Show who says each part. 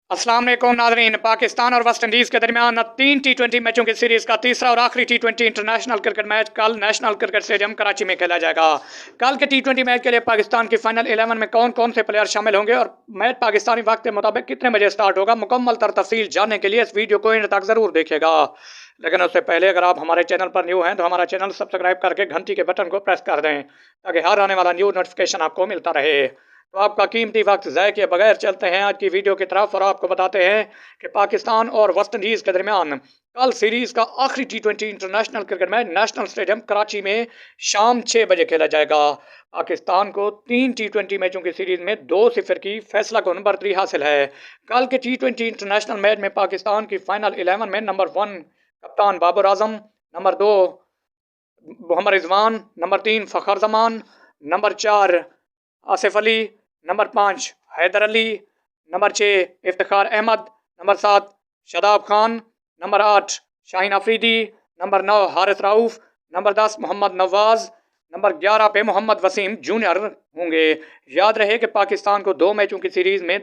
Speaker 1: अस्सलाम वालेकुम नाज़रीन। पाकिस्तान और वेस्ट इंडीज़ के दरमियान 3 टी20 मैचों की सीरीज़ का तीसरा और आखिरी टी20 इंटरनेशनल क्रिकेट मैच कल नेशनल क्रिकेट स्टेडियम कराची में खेला जाएगा। कल के टी20 मैच के लिए पाकिस्तान की फाइनल 11 में कौन कौन से प्लेयर शामिल होंगे और मैच पाकिस्तानी वक्त के मुताबिक कितने बजे स्टार्ट होगा, मुकम्मल तफसील जानने के लिए इस वीडियो को इन तक ज़रूर देखेगा। लेकिन उससे पहले अगर आप हमारे चैनल पर न्यू हैं तो हमारा चैनल सब्सक्राइब करके घंटी के बटन को प्रेस कर दें ताकि हर आने वाला न्यू नोटिफिकेशन आपको मिलता रहे। तो आपका कीमती वक्त ज़ाय किए बगैर चलते हैं आज की वीडियो की तरफ और आपको बताते हैं कि पाकिस्तान और वेस्ट इंडीज़ के दरमियान कल सीरीज़ का आखिरी टी20 international cricket match national stadium Karachi में शाम 6 बजे खेला जाएगा। पाकिस्तान को 3 टी20 मैचों की सीरीज़ में 2-0 की फैसला कुन बर्तरी हासिल है। कल के टी20 इंटरनेशनल मैच में पाकिस्तान की फाइनल 11 में नंबर 1 कप्तान Babar Azam, number 2 Mohammad Rizwan, number 3 Fakhar Zaman, number 4 Asif Ali, number 5 Haider Ali, number 6 Iftikhar Ahmed, number 7 Shadab Khan, number 8 Shaheen Afridi, number 9 Haris Rauf, number 10 Mohammad Nawaz, number 11 पे मोहम्मद वसीम जूनियर होंगे। याद रहे कि पाकिस्तान को 2 मैचों की सीरीज़ में